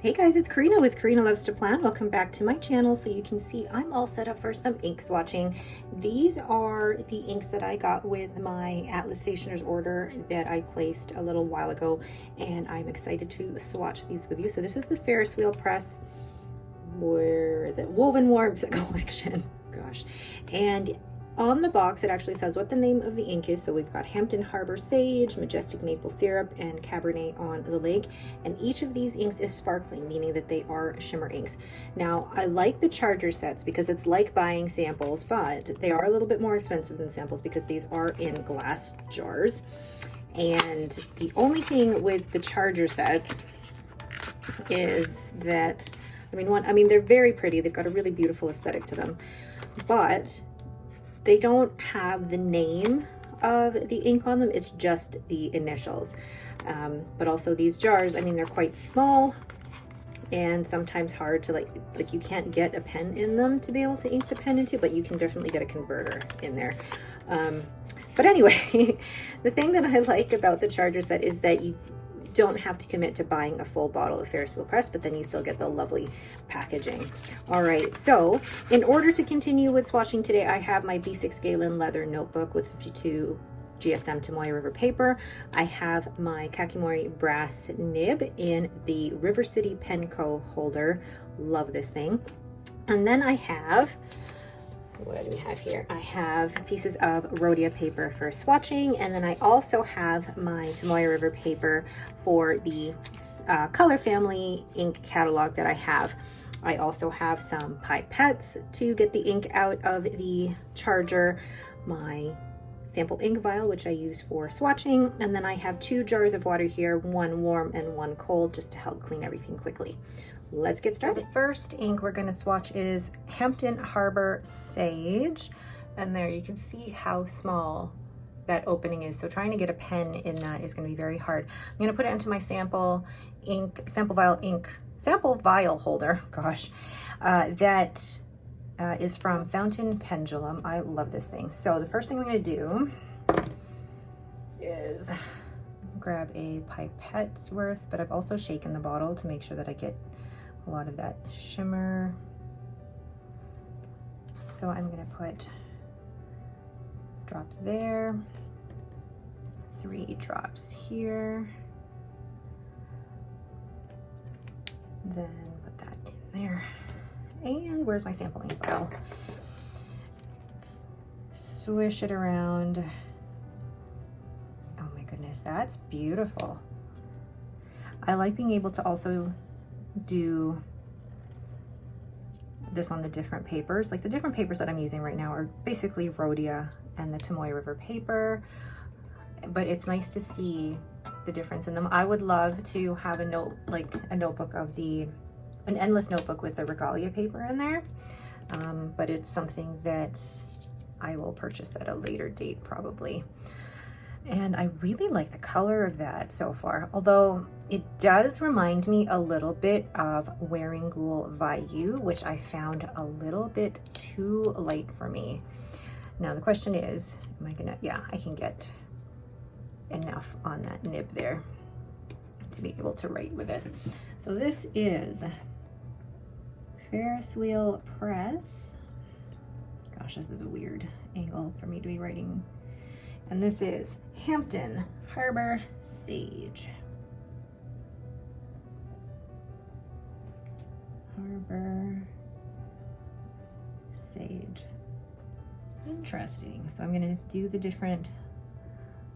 Hey guys, it's Karina with Karina Loves to Plan. Welcome back to my channel. So you can see I'm all set up for some ink swatching. These are the inks that I got with my Atlas Stationer's order that I placed a little while ago, and I'm excited to swatch these with you. So this is the Ferris wheel press, where is it? Woven Warmth collection. Gosh. And on the box, it actually says what the name of the ink is. So we've got Hampton Harbor Sage, Majestic Maple Syrup, and Cabernet on the lake. And each of these inks is sparkling, meaning that they are shimmer inks. Now, I like the charger sets because it's like buying samples, but they are a little bit more expensive than samples because these are in glass jars. And the only thing with the charger sets is that, they're very pretty. They've got a really beautiful aesthetic to them, but they don't have the name of the ink on them. It's just the initials. But also these jars, they're quite small and sometimes hard to like you can't get a pen in them to be able to ink the pen into, but you can definitely get a converter in there. But anyway, the thing that I like about the charger set is that you don't have to commit to buying a full bottle of Ferris wheel press, but then you still get the lovely packaging. All right, so in order to continue with swatching today, I have my B6 Galen leather notebook with 52 GSM Tomoe River paper. I have my Kakimori brass nib in the River City Penco holder. Love this thing. And then I have, what do we have here? I have pieces of Rhodia paper for swatching, and then I also have my Tomoe River paper for the color family ink catalog that I have. I also have some pipettes to get the ink out of the charger, my sample ink vial, which I use for swatching, and then I have 2 jars of water here, one warm and one cold, just to help clean everything quickly. Let's get started. So the first ink we're going to swatch is Hampton Harbor Sage, and there you can see how small that opening is. So trying to get a pen in that is going to be very hard. I'm going to put it into my sample vial holder. Gosh, that is from Fountain Pendulum. I love this thing. So the first thing I'm going to do is grab a pipette's worth, but I've also shaken the bottle to make sure that I get a lot of that shimmer. So I'm going to put drops there, 3 drops here, then put that in there. And where's my sample ink vial? Swish it around. Oh my goodness, that's beautiful. I like being able to also do this on the different papers. Like the different papers that I'm using right now are basically Rhodia and the Tomoe River paper, but it's nice to see the difference in them. I would love to have a notebook of an endless notebook with the Regalia paper in there, but it's something that I will purchase at a later date probably. And I really like the color of that so far, although it does remind me a little bit of Wearing Ghoul Vayu, which I found a little bit too light for me. Now the question is, am I gonna, yeah, I can get enough on that nib there to be able to write with it. So this is Ferris wheel press. Gosh, this is a weird angle for me to be writing. And this is Hampton Harbor Sage. Harbor Sage. Interesting. So I'm going to do the different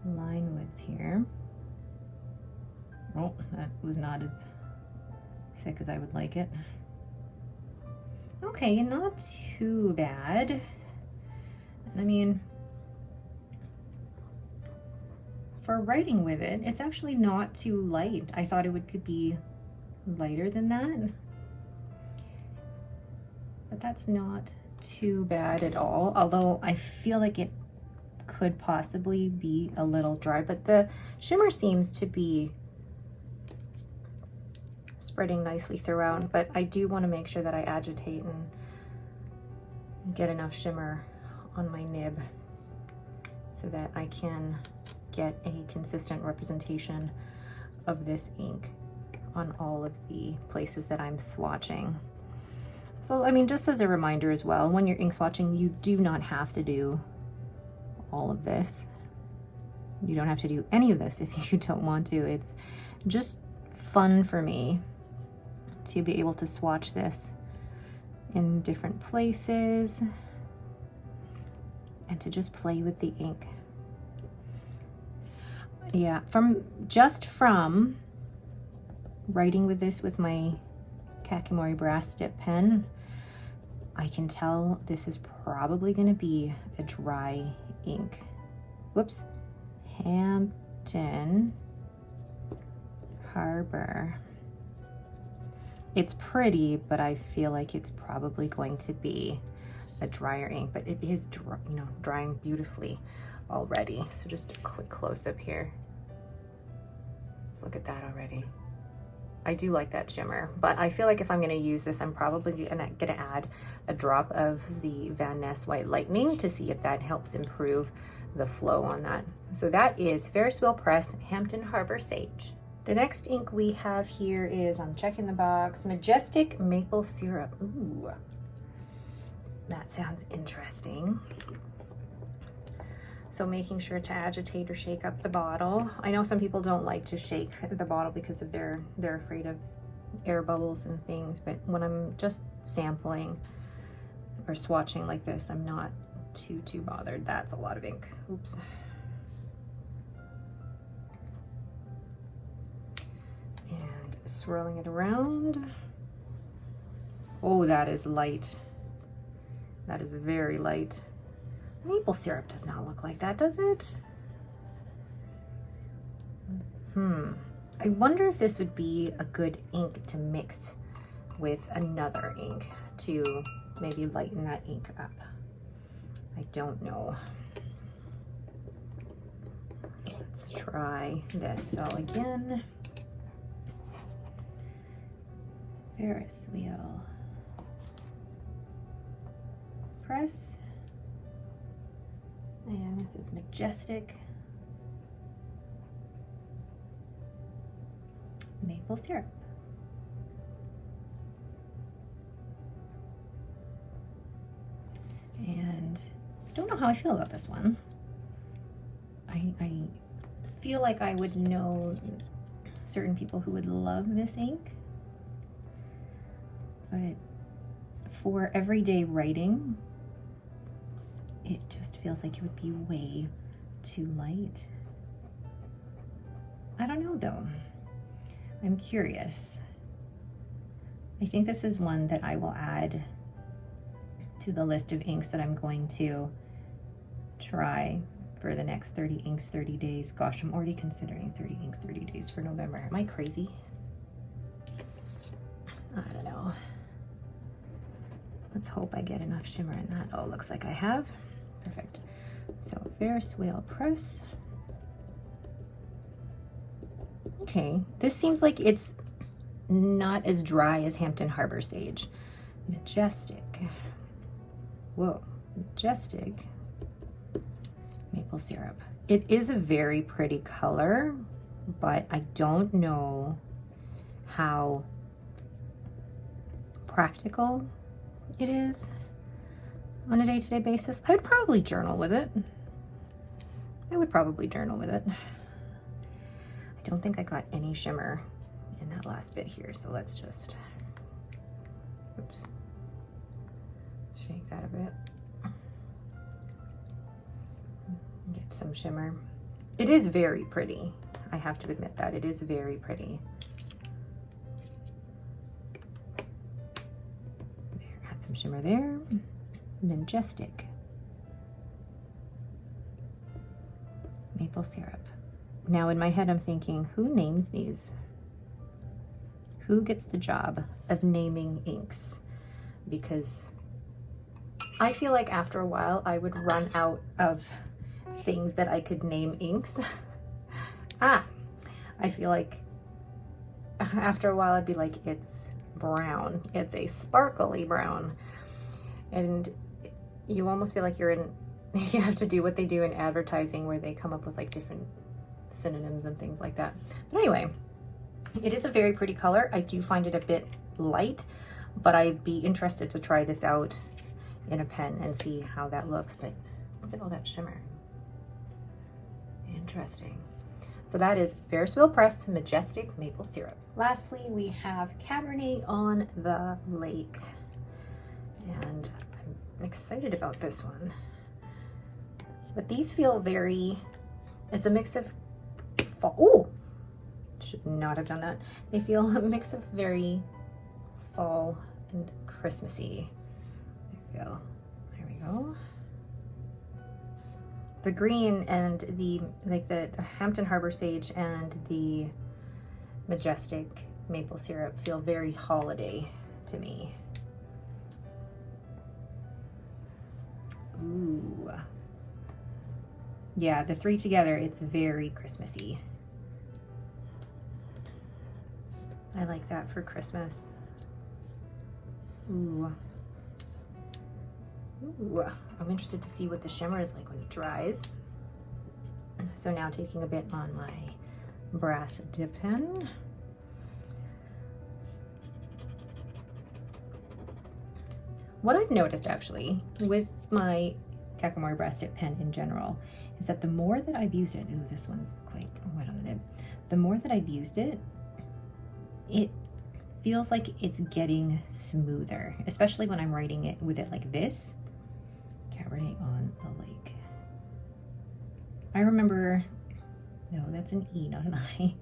line widths here. Oh, that was not as thick as I would like it. Okay, not too bad. And for writing with it, it's actually not too light. I thought it could be lighter than that, but that's not too bad at all. Although I feel like it could possibly be a little dry, but the shimmer seems to be spreading nicely throughout, but I do want to make sure that I agitate and get enough shimmer on my nib so that I can get a consistent representation of this ink on all of the places that I'm swatching. So, I mean, just as a reminder as well, when you're ink swatching, you do not have to do all of this. You don't have to do any of this if you don't want to. It's just fun for me to be able to swatch this in different places and to just play with the ink. Yeah, from writing with this with my Kakimori brass dip pen, I can tell this is probably going to be a dry ink. Whoops. Hampton Harbor. It's pretty, but I feel like it's probably going to be a drier ink, but it is, you know, drying beautifully already. So just a quick close-up here. Let's look at that already. I do like that shimmer, but I feel like if I'm going to use this, I'm probably going to add a drop of the Van Ness White Lightning to see if that helps improve the flow on that. So that is Ferris Wheel Press Hampton Harbor Sage. The next ink we have here is, I'm checking the box, Majestic Maple Syrup. Ooh, that sounds interesting. So making sure to agitate or shake up the bottle. I know some people don't like to shake the bottle because of they're afraid of air bubbles and things, but when I'm just sampling or swatching like this, I'm not too bothered. That's a lot of ink. Oops. And swirling it around. Oh, that is light. That is very light. Maple syrup does not look like that, does it? I wonder if this would be a good ink to mix with another ink to maybe lighten that ink up. I don't know. So let's try this. So again, Ferris wheel press. And this is Majestic Maple Syrup. And I don't know how I feel about this one. I feel like I would know certain people who would love this ink, but for everyday writing, it just feels like it would be way too light. I don't know though. I'm curious. I think this is one that I will add to the list of inks that I'm going to try for the next 30 inks, 30 days. Gosh, I'm already considering 30 inks, 30 days for November. Am I crazy? I don't know. Let's hope I get enough shimmer in that. Oh, looks like I have. Perfect. So Ferris wheel press. Okay, this seems like it's not as dry as Hampton Harbor Sage. Majestic. Whoa, Majestic Maple Syrup. It is a very pretty color, but I don't know how practical it is on a day-to-day basis. I would probably journal with it. I don't think I got any shimmer in that last bit here, so let's just, oops, shake that a bit. Get some shimmer. It is very pretty. I have to admit that. It is very pretty. There, add some shimmer there. Majestic Maple Syrup. Now in my head I'm thinking, who names these? Who gets the job of naming inks? Because I feel like after a while I would run out of things that I could name inks. I feel like after a while I'd be like, it's brown. It's a sparkly brown. And you almost feel like you have to do what they do in advertising where they come up with like different synonyms and things like that. But anyway, It is a very pretty color. I do find it a bit light, but I'd be interested to try this out in a pen and see how that looks. But look at all that shimmer. Interesting. So that is Ferris Press Majestic Maple Syrup. Lastly, we have Cabernet on the Lake. And I'm excited about this one. But these feel very, it's a mix of fall. Oh, should not have done that. They feel a mix of very fall and Christmassy. I feel, there we go. The green and the, like the Hampton Harbor Sage and the Majestic Maple Syrup feel very holiday to me. Ooh. Yeah, the three together, it's very Christmassy. I like that for Christmas. Ooh. Ooh. I'm interested to see what the shimmer is like when it dries. So now taking a bit on my brass dip pen. What I've noticed actually with my Kakamori brass dip pen in general is that the more that I've used it, ooh, this one's quite wet on the nib. The more that I've used it, it feels like it's getting smoother, especially when I'm writing it with it like this. Cabernet on the Lake. I remember, no, that's an E, not an I.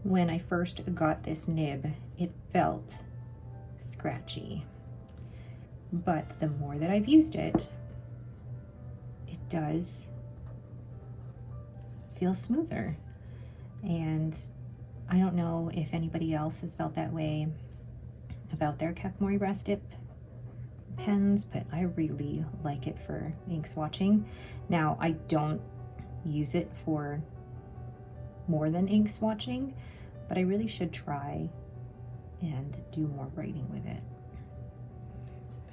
When I first got this nib, it felt scratchy. But the more that I've used it, it does feel smoother. And I don't know if anybody else has felt that way about their Kakamori brass dip pens, but I really like it for ink swatching. Now, I don't use it for more than ink swatching, but I really should try and do more writing with it.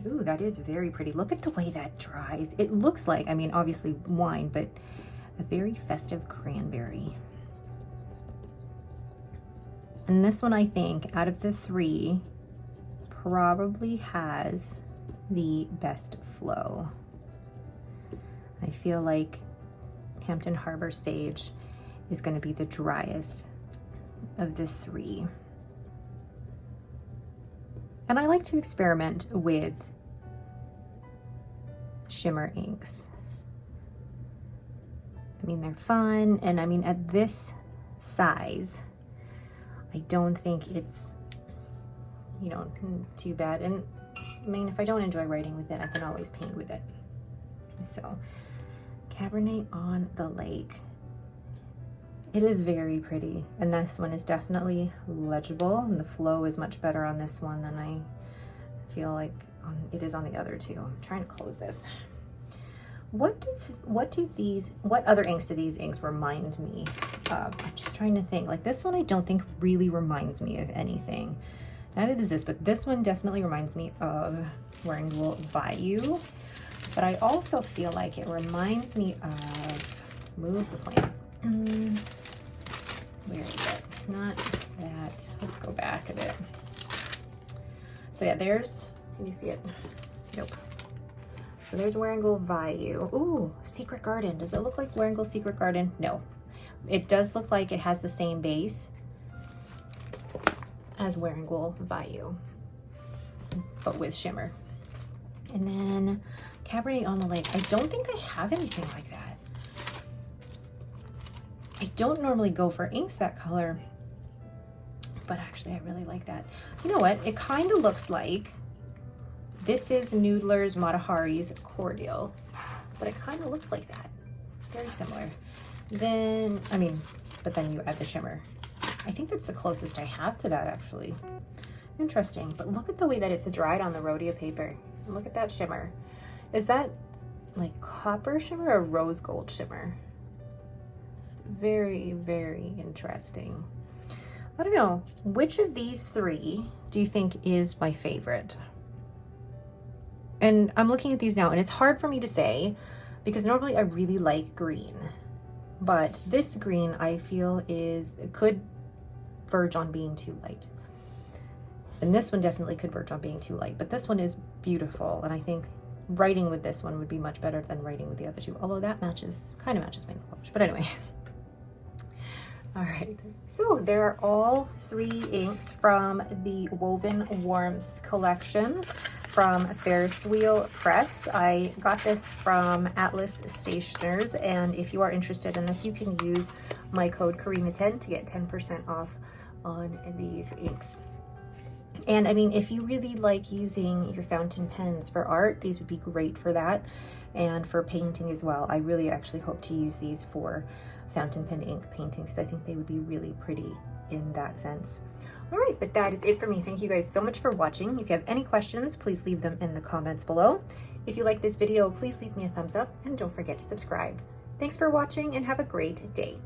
Ooh, that is very pretty. Look at the way that dries. It looks like, I mean, obviously wine, but a very festive cranberry. And this one, I think, out of the three, probably has the best flow. I feel like Hampton Harbor Sage is going to be the driest of the three. And I like to experiment with shimmer inks. I mean, they're fun, and I mean, at this size, I don't think it's, you know, too bad. And I mean, if I don't enjoy writing with it, I can always paint with it. So, Cabernet on the Lake. It is very pretty, and this one is definitely legible, and the flow is much better on this one than I feel like it is on the other two. I'm trying to close this. What other inks do these inks remind me of? I'm just trying to think. Like this one, I don't think really reminds me of anything. Neither does this, but this one definitely reminds me of Wearingeul Bayou. But I also feel like it reminds me of, move the plant. Where is it? Not that. Let's go back a bit. So yeah, there's, can you see it? Nope. So there's Wearingeul Bayou. Ooh, Secret Garden. Does it look like Wearingeul Secret Garden? No. It does look like it has the same base as Wearingeul Bayou, but with shimmer. And then Cabernet on the Lake. I don't think I have anything like that. I don't normally go for inks that color, but actually I really like that. You know what? It kind of looks like, this is Noodler's Matahari's Cordial, but it kind of looks like that. Very similar. Then, I mean, but then you add the shimmer. I think that's the closest I have to that, actually. Interesting, but look at the way that it's dried on the rhodia paper. Look at that shimmer. Is that like copper shimmer or rose gold shimmer? It's very, very interesting. I don't know, which of these three do you think is my favorite? And I'm looking at these now, and it's hard for me to say because normally I really like green, but this green I feel could verge on being too light. And this one definitely could verge on being too light, but this one is beautiful. And I think writing with this one would be much better than writing with the other two, although that kind of matches my nail polish. But anyway. All right, so there are all 3 inks from the Woven Warmths collection from Ferris Wheel Press. I got this from Atlas Stationers, and if you are interested in this, you can use my code Karina10 to get 10% off on these inks. And I mean, if you really like using your fountain pens for art, these would be great for that, and for painting as well. I really actually hope to use these for fountain pen ink painting because I think they would be really pretty in that sense. All right, but that is it for me. Thank you guys so much for watching. If you have any questions, please leave them in the comments below. If you like this video, please leave me a thumbs up and don't forget to subscribe. Thanks for watching and have a great day.